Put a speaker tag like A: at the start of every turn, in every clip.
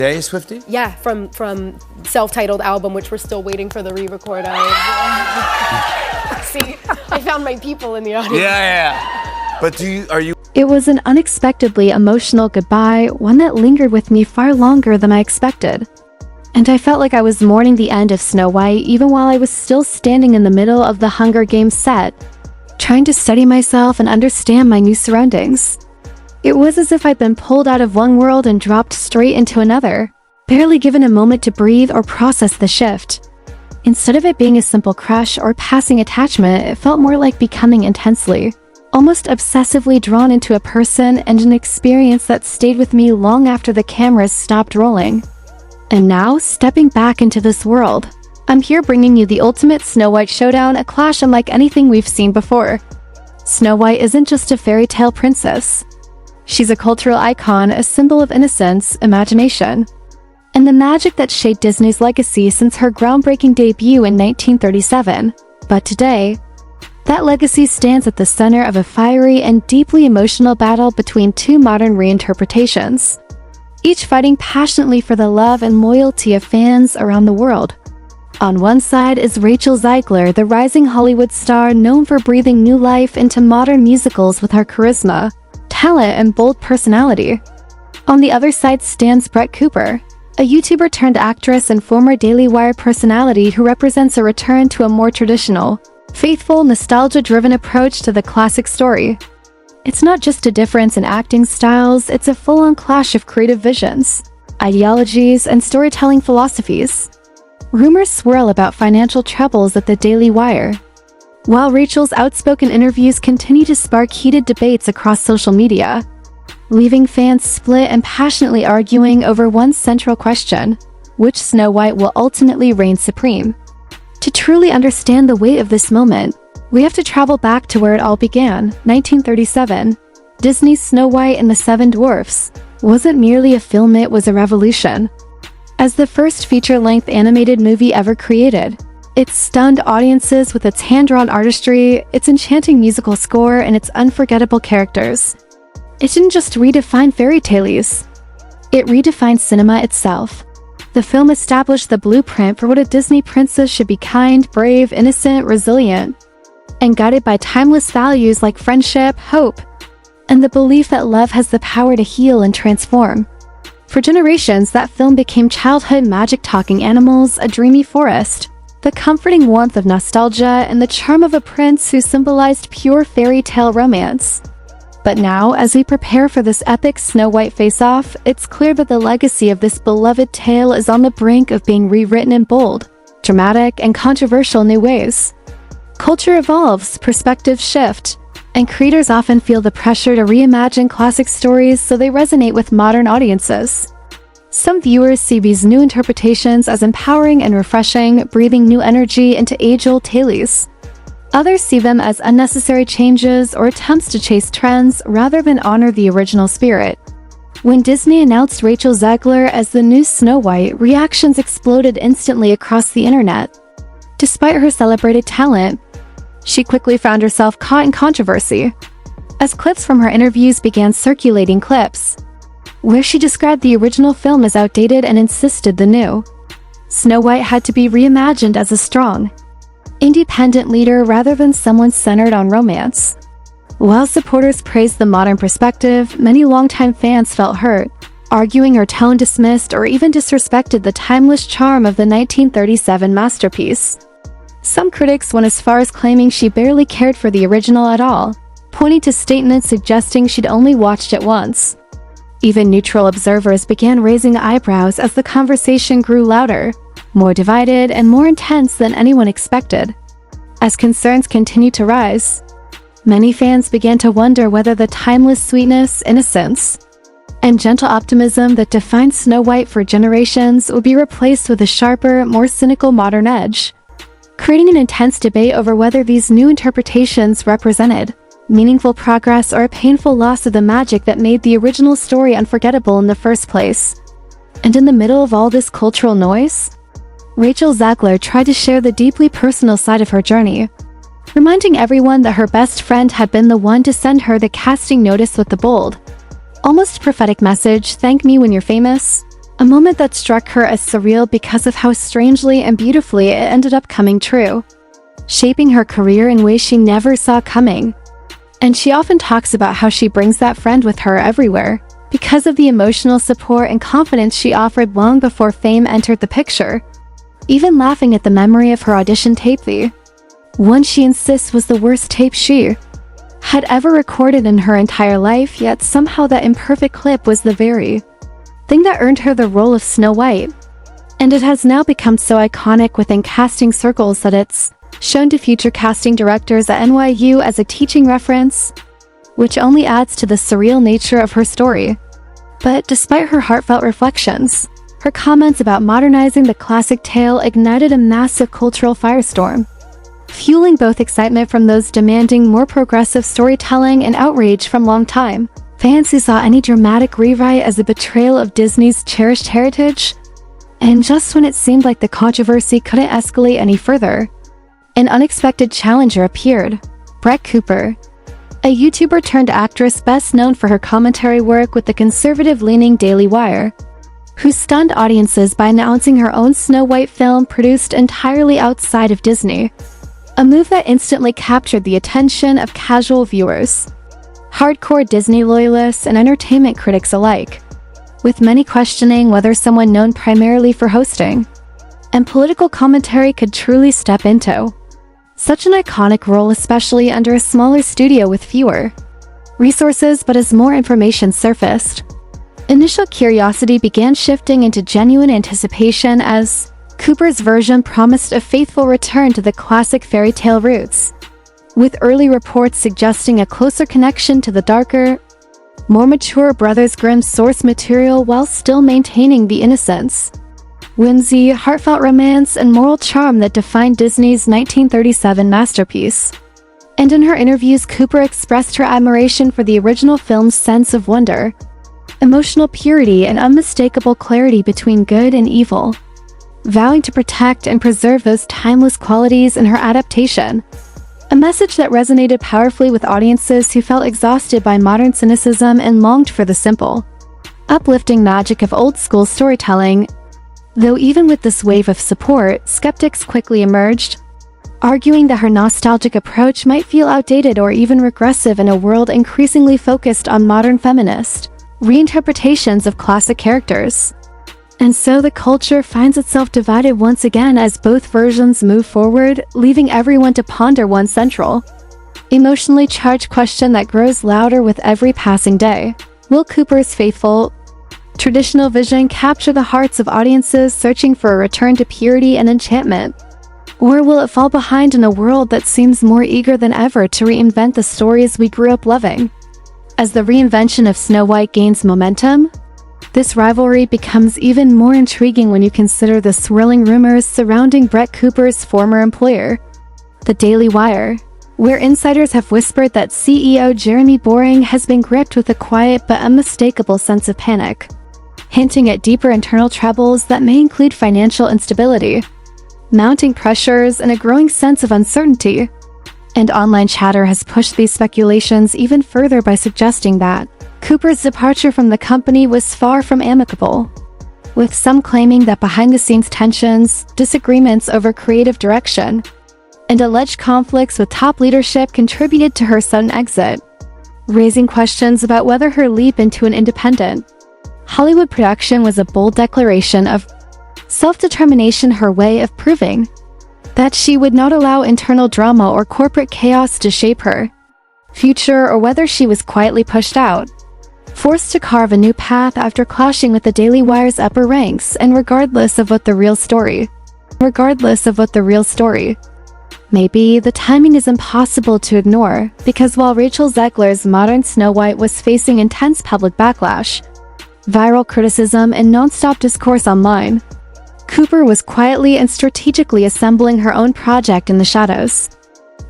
A: Hey, Swiftie?
B: Yeah, from self-titled album, which we're still waiting for the re-record of. See, I found my people in the audience.
A: Yeah. But are you?
C: It was an unexpectedly emotional goodbye, one that lingered with me far longer than I expected. And I felt like I was mourning the end of Snow White even while I was still standing in the middle of the Hunger Games set, trying to steady myself and understand my new surroundings. It was as if I'd been pulled out of one world and dropped straight into another, barely given a moment to breathe or process the shift. Instead of it being a simple crush or passing attachment, it felt more like becoming intensely, almost obsessively drawn into a person and an experience that stayed with me long after the cameras stopped rolling. And now, stepping back into this world, I'm here bringing you the ultimate Snow White showdown, a clash unlike anything we've seen before. Snow White isn't just a fairy tale princess. She's a cultural icon, a symbol of innocence, imagination, and the magic that shaped Disney's legacy since her groundbreaking debut in 1937. But today, that legacy stands at the center of a fiery and deeply emotional battle between two modern reinterpretations, each fighting passionately for the love and loyalty of fans around the world. On one side is Rachel Zegler, the rising Hollywood star known for breathing new life into modern musicals with her charisma, talent, and bold personality. On the other side stands Brett Cooper, a YouTuber turned actress and former Daily Wire personality who represents a return to a more traditional, faithful, nostalgia-driven approach to the classic story. It's not just a difference in acting styles, it's a full-on clash of creative visions, ideologies, and storytelling philosophies. Rumors swirl about financial troubles at the Daily Wire, while Rachel's outspoken interviews continue to spark heated debates across social media, leaving fans split and passionately arguing over one central question: which Snow White will ultimately reign supreme? To truly understand the weight of this moment, we have to travel back to where it all began, 1937. Disney's Snow White and the Seven Dwarfs wasn't merely a film, it was a revolution. As the first feature-length animated movie ever created, it stunned audiences with its hand-drawn artistry, its enchanting musical score, and its unforgettable characters. It didn't just redefine fairy tales, it redefined cinema itself. The film established the blueprint for what a Disney princess should be: kind, brave, innocent, resilient, and guided by timeless values like friendship, hope, and the belief that love has the power to heal and transform. For generations, that film became childhood magic, talking animals, a dreamy forest, the comforting warmth of nostalgia, and the charm of a prince who symbolized pure fairy tale romance. But now, as we prepare for this epic Snow White face-off, it's clear that the legacy of this beloved tale is on the brink of being rewritten in bold, dramatic, and controversial new ways. Culture evolves, perspectives shift, and creators often feel the pressure to reimagine classic stories so they resonate with modern audiences. Some viewers see these new interpretations as empowering and refreshing, breathing new energy into age-old tales. Others see them as unnecessary changes or attempts to chase trends rather than honor the original spirit. When Disney announced Rachel Zegler as the new Snow White, reactions exploded instantly across the internet. Despite her celebrated talent, she quickly found herself caught in controversy, as clips from her interviews began circulating, where she described the original film as outdated and insisted the new Snow White had to be reimagined as a strong, independent leader rather than someone centered on romance. While supporters praised the modern perspective, many longtime fans felt hurt, arguing her tone dismissed or even disrespected the timeless charm of the 1937 masterpiece. Some critics went as far as claiming she barely cared for the original at all, pointing to statements suggesting she'd only watched it once. Even neutral observers began raising eyebrows as the conversation grew louder, more divided, and more intense than anyone expected. As concerns continued to rise, many fans began to wonder whether the timeless sweetness, innocence, and gentle optimism that defined Snow White for generations would be replaced with a sharper, more cynical modern edge, creating an intense debate over whether these new interpretations represented meaningful progress or a painful loss of the magic that made the original story unforgettable in the first place. And in the middle of all this cultural noise, Rachel Zegler tried to share the deeply personal side of her journey, reminding everyone that her best friend had been the one to send her the casting notice with the bold, almost prophetic message, "Thank me when you're famous." a moment that struck her as surreal because of how strangely and beautifully it ended up coming true, shaping her career in ways she never saw coming. And she often talks about how she brings that friend with her everywhere, because of the emotional support and confidence she offered long before fame entered the picture, even laughing at the memory of her audition tape, the one she insists was the worst tape she had ever recorded in her entire life, yet somehow that imperfect clip was the very thing that earned her the role of Snow White. And it has now become so iconic within casting circles that it's shown to future casting directors at NYU as a teaching reference, which only adds to the surreal nature of her story. But despite her heartfelt reflections, her comments about modernizing the classic tale ignited a massive cultural firestorm, fueling both excitement from those demanding more progressive storytelling and outrage from longtime fans who saw any dramatic rewrite as a betrayal of Disney's cherished heritage. And just when it seemed like the controversy couldn't escalate any further, an unexpected challenger appeared: Brett Cooper, a YouTuber turned actress best known for her commentary work with the conservative-leaning Daily Wire, who stunned audiences by announcing her own Snow White film produced entirely outside of Disney, a move that instantly captured the attention of casual viewers, hardcore Disney loyalists, and entertainment critics alike, with many questioning whether someone known primarily for hosting and political commentary could truly step into such an iconic role, especially under a smaller studio with fewer resources. But as more information surfaced, initial curiosity began shifting into genuine anticipation as Cooper's version promised a faithful return to the classic fairy tale roots, with early reports suggesting a closer connection to the darker, more mature Brothers Grimm source material while still maintaining the innocence, whimsy, heartfelt romance, and moral charm that defined Disney's 1937 masterpiece. And in her interviews, Cooper expressed her admiration for the original film's sense of wonder, emotional purity, and unmistakable clarity between good and evil, vowing to protect and preserve those timeless qualities in her adaptation, a message that resonated powerfully with audiences who felt exhausted by modern cynicism and longed for the simple, uplifting magic of old-school storytelling. Though even with this wave of support, skeptics quickly emerged, arguing that her nostalgic approach might feel outdated or even regressive in a world increasingly focused on modern feminist reinterpretations of classic characters. And so the culture finds itself divided once again as both versions move forward, leaving everyone to ponder one central, emotionally charged question that grows louder with every passing day. Will Cooper's faithful, traditional vision capture the hearts of audiences searching for a return to purity and enchantment? Or will it fall behind in a world that seems more eager than ever to reinvent the stories we grew up loving? As the reinvention of Snow White gains momentum, this rivalry becomes even more intriguing when you consider the swirling rumors surrounding Brett Cooper's former employer, the Daily Wire, where insiders have whispered that CEO Jeremy Boring has been gripped with a quiet but unmistakable sense of panic, hinting at deeper internal troubles that may include financial instability, mounting pressures, and a growing sense of uncertainty. And online chatter has pushed these speculations even further by suggesting that Cooper's departure from the company was far from amicable, with some claiming that behind-the-scenes tensions, disagreements over creative direction, and alleged conflicts with top leadership contributed to her sudden exit, raising questions about whether her leap into an independent Hollywood production was a bold declaration of self-determination, her way of proving that she would not allow internal drama or corporate chaos to shape her future, or whether she was quietly pushed out, forced to carve a new path after clashing with the Daily Wire's upper ranks. And regardless of what the real story may be, the timing is impossible to ignore, because while Rachel Zegler's modern Snow White was facing intense public backlash, viral criticism, and non-stop discourse online, Cooper was quietly and strategically assembling her own project in the shadows.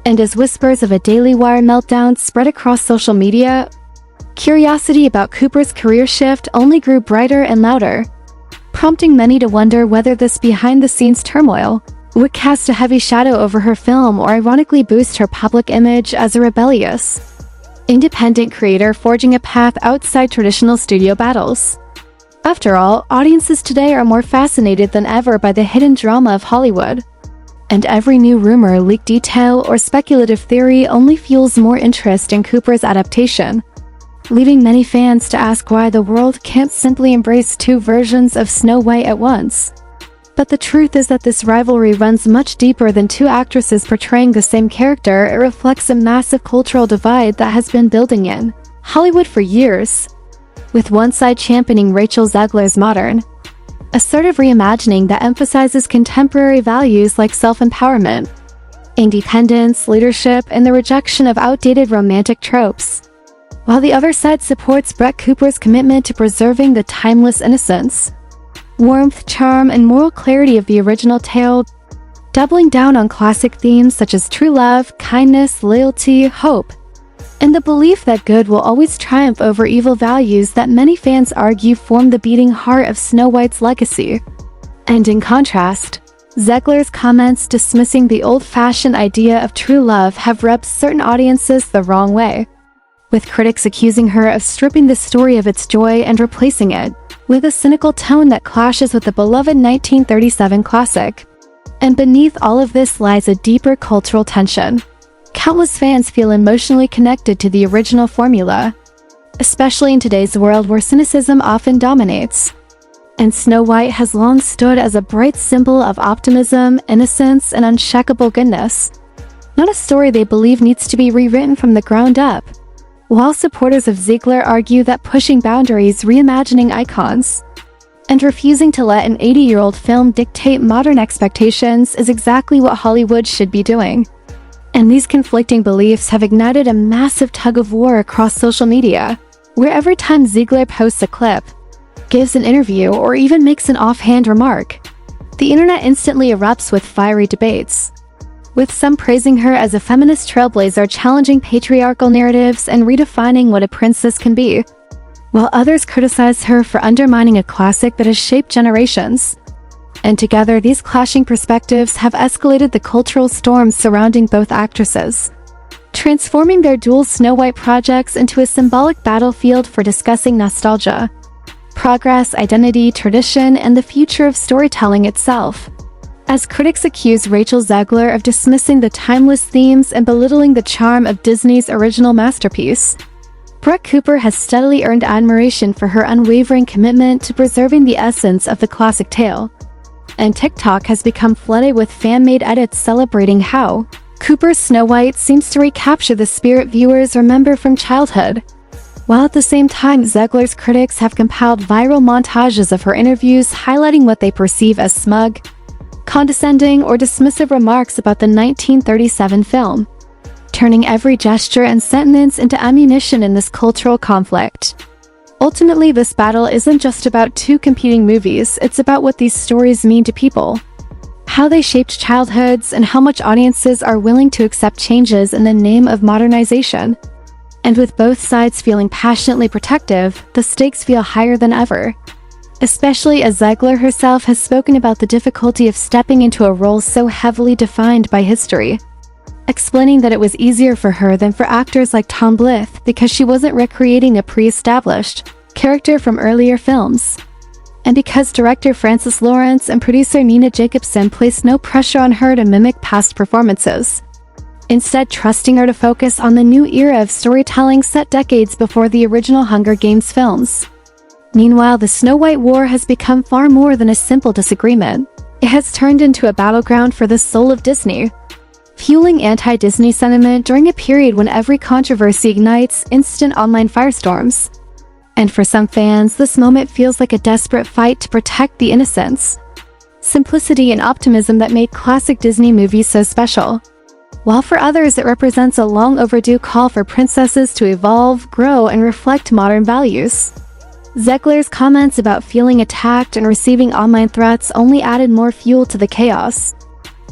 C: And as whispers of a Daily Wire meltdown spread across social media, curiosity about Cooper's career shift only grew brighter and louder, prompting many to wonder whether this behind-the-scenes turmoil would cast a heavy shadow over her film or ironically boost her public image as a rebellious, independent creator forging a path outside traditional studio battles. After all, audiences today are more fascinated than ever by the hidden drama of Hollywood. And every new rumor, leaked detail, or speculative theory only fuels more interest in Cooper's adaptation, leading many fans to ask why the world can't simply embrace two versions of Snow White at once. But the truth is that this rivalry runs much deeper than two actresses portraying the same character. It reflects a massive cultural divide that has been building in Hollywood for years, with one side championing Rachel Zegler's modern, assertive reimagining that emphasizes contemporary values like self-empowerment, independence, leadership, and the rejection of outdated romantic tropes, while the other side supports Brett Cooper's commitment to preserving the timeless innocence, warmth, charm, and moral clarity of the original tale, doubling down on classic themes such as true love, kindness, loyalty, hope, and the belief that good will always triumph over evil, values that many fans argue form the beating heart of Snow White's legacy. And in contrast, Zegler's comments dismissing the old-fashioned idea of true love have rubbed certain audiences the wrong way, with critics accusing her of stripping the story of its joy and replacing it with a cynical tone that clashes with the beloved 1937 classic. And beneath all of this lies a deeper cultural tension. Countless fans feel emotionally connected to the original formula, especially in today's world where cynicism often dominates. And Snow White has long stood as a bright symbol of optimism, innocence, and unshakable goodness, not a story they believe needs to be rewritten from the ground up. While supporters of Zegler argue that pushing boundaries, reimagining icons, and refusing to let an 80-year-old film dictate modern expectations is exactly what Hollywood should be doing. And these conflicting beliefs have ignited a massive tug-of-war across social media, where every time Zegler posts a clip, gives an interview, or even makes an offhand remark, the internet instantly erupts with fiery debates, with some praising her as a feminist trailblazer challenging patriarchal narratives and redefining what a princess can be, while others criticize her for undermining a classic that has shaped generations. And together, these clashing perspectives have escalated the cultural storms surrounding both actresses, transforming their dual Snow White projects into a symbolic battlefield for discussing nostalgia, progress, identity, tradition, and the future of storytelling itself. As critics accuse Rachel Zegler of dismissing the timeless themes and belittling the charm of Disney's original masterpiece, Brett Cooper has steadily earned admiration for her unwavering commitment to preserving the essence of the classic tale. And TikTok has become flooded with fan-made edits celebrating how Cooper's Snow White seems to recapture the spirit viewers remember from childhood, while at the same time Zegler's critics have compiled viral montages of her interviews highlighting what they perceive as smug, condescending, or dismissive remarks about the 1937 film, turning every gesture and sentence into ammunition in this cultural conflict. Ultimately, this battle isn't just about two competing movies, it's about what these stories mean to people, how they shaped childhoods, and how much audiences are willing to accept changes in the name of modernization. And with both sides feeling passionately protective, the stakes feel higher than ever, especially as Zegler herself has spoken about the difficulty of stepping into a role so heavily defined by history, explaining that it was easier for her than for actors like Tom Blyth because she wasn't recreating a pre-established character from earlier films, and because director Francis Lawrence and producer Nina Jacobson placed no pressure on her to mimic past performances, instead trusting her to focus on the new era of storytelling set decades before the original Hunger Games films. Meanwhile, the Snow White War has become far more than a simple disagreement. It has turned into a battleground for the soul of Disney, fueling anti-Disney sentiment during a period when every controversy ignites instant online firestorms. And for some fans, this moment feels like a desperate fight to protect the innocence, simplicity, and optimism that made classic Disney movies so special. While for others, it represents a long overdue call for princesses to evolve, grow, and reflect modern values. Zegler's comments about feeling attacked and receiving online threats only added more fuel to the chaos,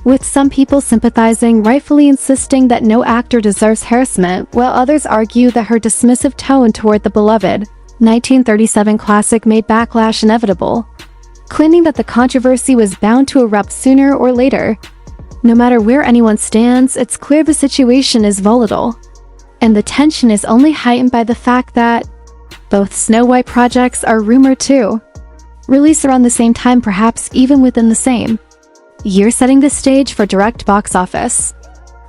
C: with some people sympathizing, rightfully insisting that no actor deserves harassment, while others argue that her dismissive tone toward the beloved 1937 classic made backlash inevitable, claiming that the controversy was bound to erupt sooner or later. No matter where anyone stands, it's clear the situation is volatile, and the tension is only heightened by the fact that both Snow White projects are rumored to release around the same time, perhaps even within the same year, setting the stage for direct box office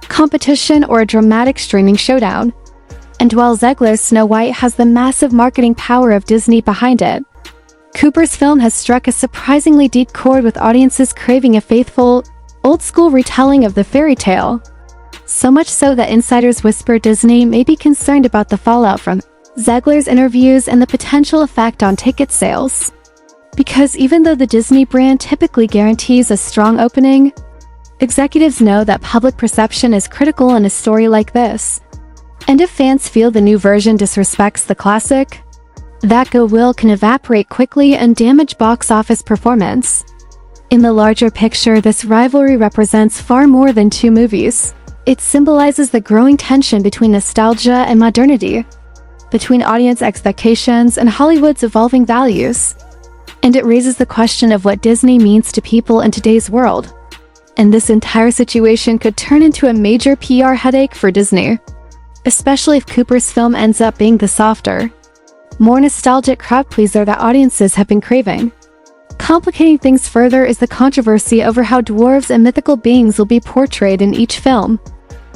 C: competition or a dramatic streaming showdown. And while Zegler's Snow White has the massive marketing power of Disney behind it, Cooper's film has struck a surprisingly deep chord with audiences craving a faithful, old-school retelling of the fairy tale. So much so that insiders whisper Disney may be concerned about the fallout from Zegler's interviews and the potential effect on ticket sales. Because even though the Disney brand typically guarantees a strong opening, executives know that public perception is critical in a story like this. And if fans feel the new version disrespects the classic, that goodwill can evaporate quickly and damage box office performance. In the larger picture, this rivalry represents far more than two movies. It symbolizes the growing tension between nostalgia and modernity, between audience expectations and Hollywood's evolving values. And it raises the question of what Disney means to people in today's world. And this entire situation could turn into a major PR headache for Disney, especially if Cooper's film ends up being the softer, more nostalgic crowd pleaser that audiences have been craving. Complicating things further is the controversy over how dwarves and mythical beings will be portrayed in each film,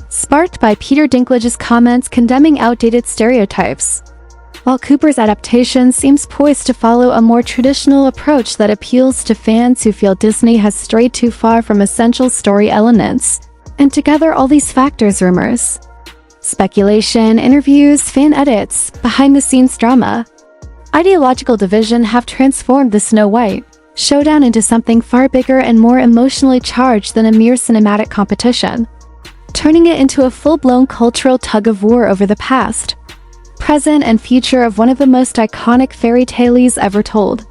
C: sparked by Peter Dinklage's comments condemning outdated stereotypes. While Cooper's adaptation seems poised to follow a more traditional approach that appeals to fans who feel Disney has strayed too far from essential story elements. And together, all these factors, rumors, speculation, interviews, fan edits, behind-the-scenes drama, ideological division have transformed the Snow White showdown into something far bigger and more emotionally charged than a mere cinematic competition, turning it into a full-blown cultural tug-of-war over the past, present, and future of one of the most iconic fairy tales ever told.